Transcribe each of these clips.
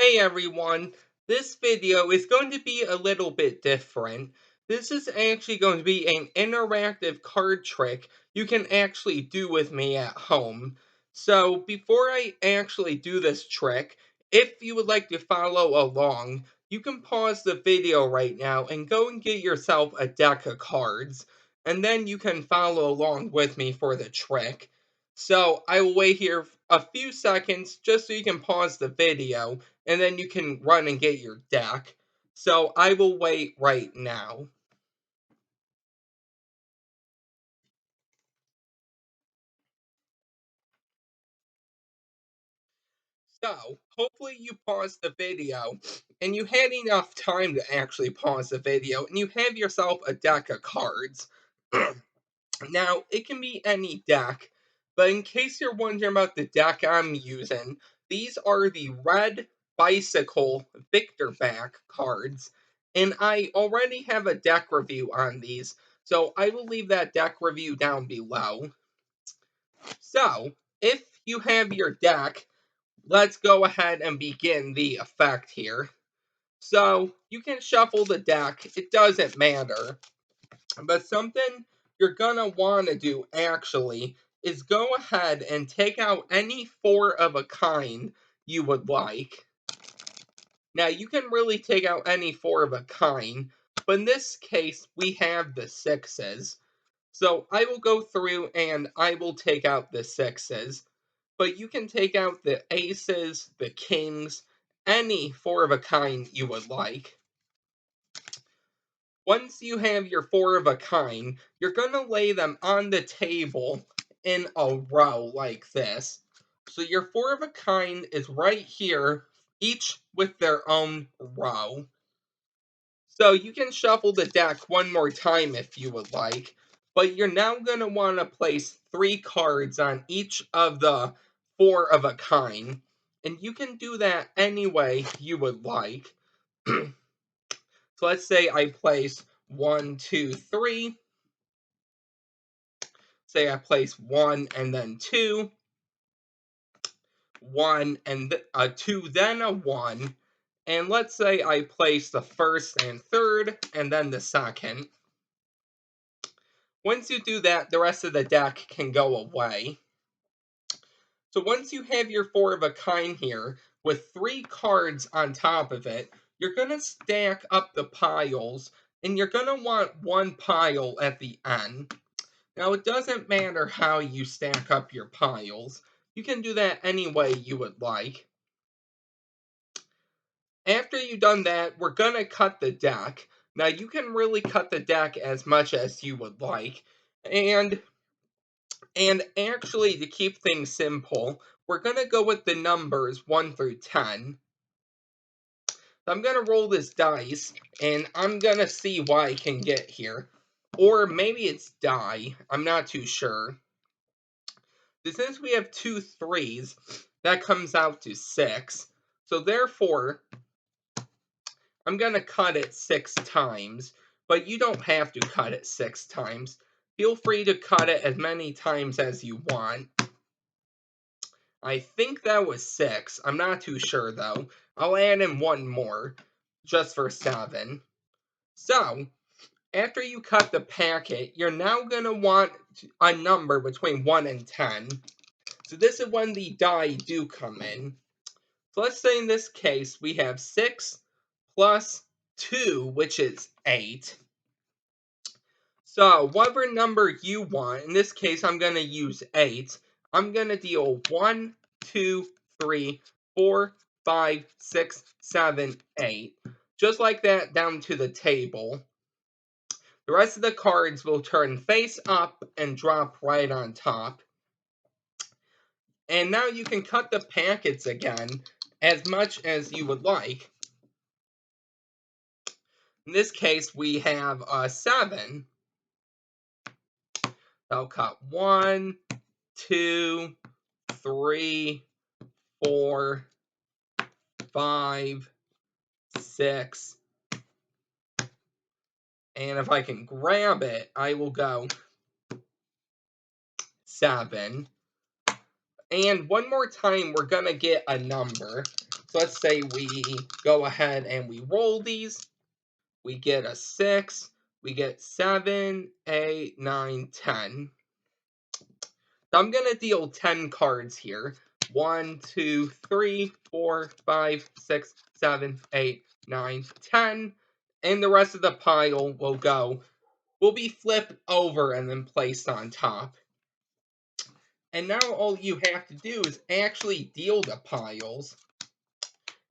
Hey everyone, this video is going to be a little bit different. This is actually going to be an interactive card trick you can actually do with me at home. So before I actually do this trick, if you would like to follow along, you can pause the video right now and go and get yourself a deck of cards, and then you can follow along with me for the trick. So I will wait here a few seconds just so you can pause the video and then you can run and get your deck. So I will wait right now. So hopefully you paused the video and you had enough time to actually pause the video and you have yourself a deck of cards. Now, it can be any deck, but in case you're wondering about the deck I'm using, these are the Red Bicycle Victor Back cards, and I already have a deck review on these, so I will leave that deck review down below. So, if you have your deck, let's go ahead and begin the effect here. So, you can shuffle the deck, it doesn't matter. But something you're gonna want to do actually is go ahead and take out any four of a kind you would like. Now you can really take out any four of a kind, but in this case we have the sixes. So I will go through and I will take out the sixes, but you can take out the aces, the kings, any four of a kind you would like. Once you have your four of a kind, you're going to lay them on the table in a row like this. So your four of a kind is right here, each with their own row. So you can shuffle the deck one more time if you would like, but you're now going to want to place 3 cards on each of the four of a kind. And you can do that any way you would like. So let's say I place 1, 2, 3. Say I place 1 and then 2, 1 and 2, then a 1. And let's say I place the first and third and then the second. Once you do that, the rest of the deck can go away. So once you have your four of a kind here with 3 cards on top of it, you're going to stack up the piles and you're going to want one pile at the end. Now, it doesn't matter how you stack up your piles. You can do that any way you would like. After you've done that, we're going to cut the deck. Now, you can really cut the deck as much as you would like. And actually, to keep things simple, we're going to go with the numbers 1 through 10. So I'm going to roll this dice, and I'm going to see what I can get here. Or maybe it's die. I'm not too sure. Since we have 2 3s, that comes out to 6. So therefore, I'm going to cut it 6 times. But you don't have to cut it 6 times. Feel free to cut it as many times as you want. I think that was 6. I'm not too sure, though. I'll add in one more, just for 7. So, after you cut the packet, you're now going to want a number between 1 and 10. So this is when the die do come in. So let's say in this case we have 6 plus 2, which is 8. So whatever number you want, in this case I'm going to use 8. I'm going to deal 1, 2, 3, 4, 5, 6, 7, 8. Just like that down to the table. The rest of the cards will turn face up and drop right on top. And now you can cut the packets again as much as you would like. In this case, we have 7. I'll cut 1, 2, 3, 4, 5, 6. And if I can grab it, I will go 7. And one more time, we're going to get a number. So let's say we go ahead and we roll these. We get a 6. We get 7, 8, 9, 10. So I'm going to deal 10 cards here. 1, 2, 3, 4, 5, 6, 7, 8, 9, 10. And the rest of the pile will be flipped over and then placed on top. And now all you have to do is actually deal the piles.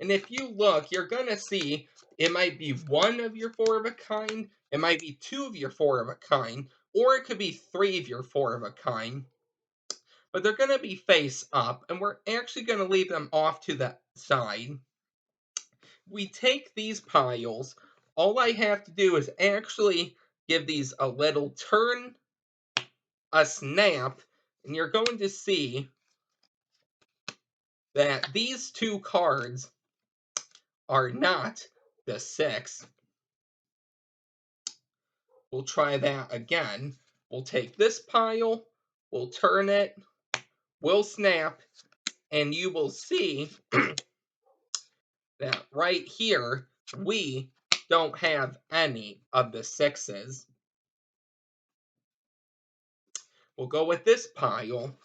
And if you look, you're going to see it might be one of your 4 of a kind, it might be 2 of your 4 of a kind, or it could be 3 of your 4 of a kind. But they're going to be face up, and we're actually going to leave them off to the side. We take these piles, all I have to do is actually give these a little turn, a snap, and you're going to see that these 2 cards are not the 6. We'll try that again. We'll take this pile, we'll turn it, we'll snap, and you will see that right here, we don't have any of the 6s. We'll go with this pile.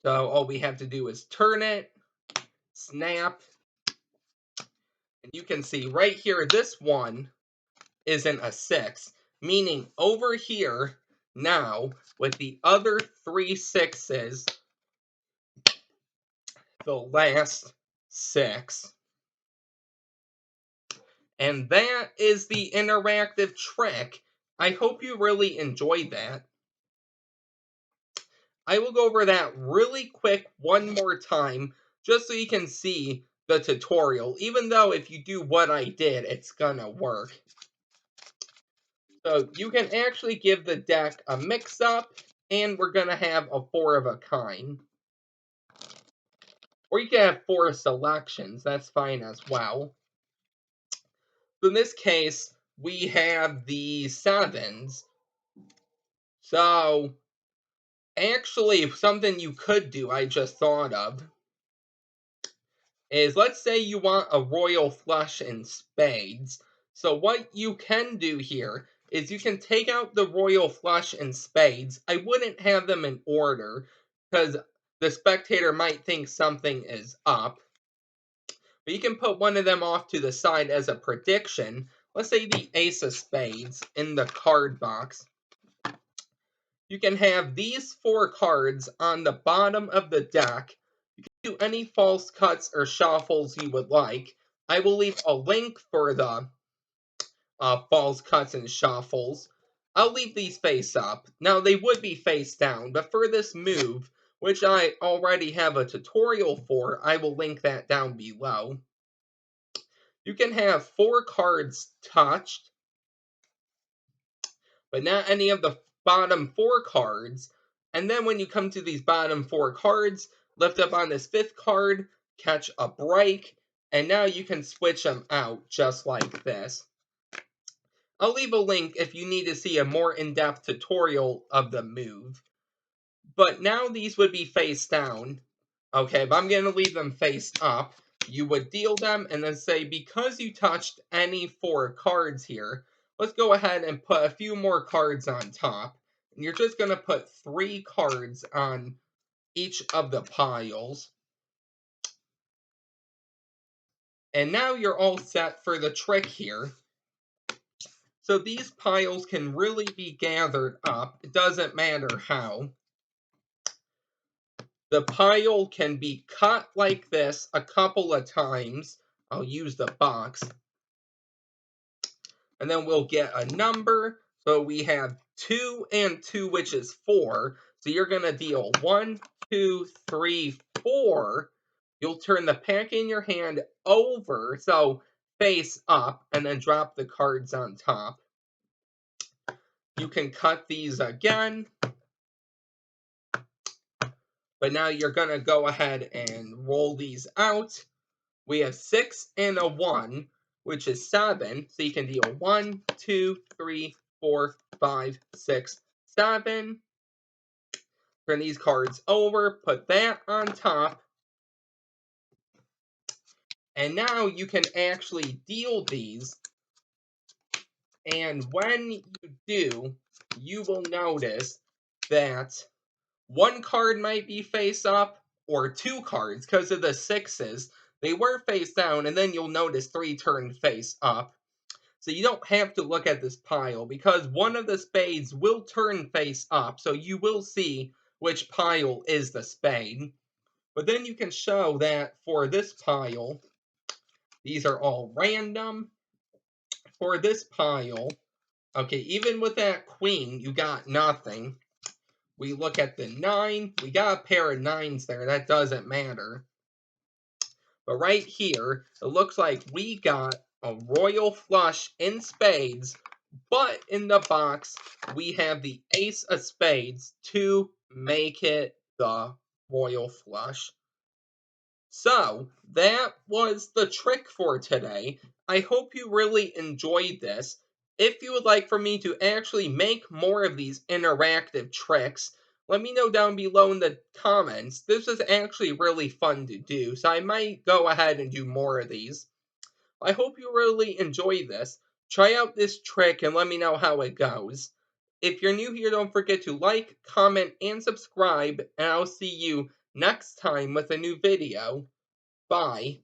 So all we have to do is turn it, snap, and you can see right here, this one isn't a 6, meaning over here, now, with the other 3 6s, the last 6. And that is the interactive trick. I hope you really enjoyed that. I will go over that really quick one more time, just so you can see the tutorial, even though if you do what I did, it's gonna work. So you can actually give the deck a mix-up, and we're gonna have a 4 of a kind. Or you can have 4 selections, that's fine as well. So in this case, we have the 7s. So, actually, something you could do, I just thought of, is let's say you want a royal flush in spades. So what you can do here is you can take out the royal flush in spades. I wouldn't have them in order, because the spectator might think something is up. But you can put one of them off to the side as a prediction. Let's say the ace of spades in the card box. You can have these 4 cards on the bottom of the deck. You can do any false cuts or shuffles you would like. I will leave a link for the false cuts and shuffles. I'll leave these face up. Now, they would be face down, but for this move, which I already have a tutorial for, I will link that down below. You can have 4 cards touched, but not any of the bottom 4 cards. And then when you come to these bottom 4 cards, lift up on this 5th card, catch a break, and now you can switch them out just like this. I'll leave a link if you need to see a more in-depth tutorial of the move. But now these would be face down. Okay, but I'm going to leave them face up. You would deal them and then say, because you touched any 4 cards here, let's go ahead and put a few more cards on top. And you're just going to put 3 cards on each of the piles. And now you're all set for the trick here. So these piles can really be gathered up. It doesn't matter how. The pile can be cut like this a couple of times. I'll use the box. And then we'll get a number. So we have 2 and 2, which is 4. So you're going to deal 1, 2, 3, 4. You'll turn the pack in your hand over, so face up, and then drop the cards on top. You can cut these again. But now you're going to go ahead and roll these out. We have 6 and a 1, which is 7. So you can deal 1, 2, 3, 4, 5, 6, 7. Turn these cards over, put that on top. And now you can actually deal these, and when you do, you will notice that one card might be face up, or two cards, because of the sixes. They were face down, and then you'll notice three turned face up. So you don't have to look at this pile, because one of the spades will turn face up, so you will see which pile is the spade. But then you can show that for this pile, these are all random. For this pile, okay, even with that queen, you got nothing. We look at the 9. We got a pair of 9s there. That doesn't matter. But right here, it looks like we got a royal flush in spades. But in the box, we have the ace of spades to make it the royal flush. So, that was the trick for today. I hope you really enjoyed this. If you would like for me to actually make more of these interactive tricks, let me know down below in the comments. This is actually really fun to do, so I might go ahead and do more of these. I hope you really enjoy this. Try out this trick and let me know how it goes. If you're new here, don't forget to like, comment, and subscribe, and I'll see you next time with a new video. Bye.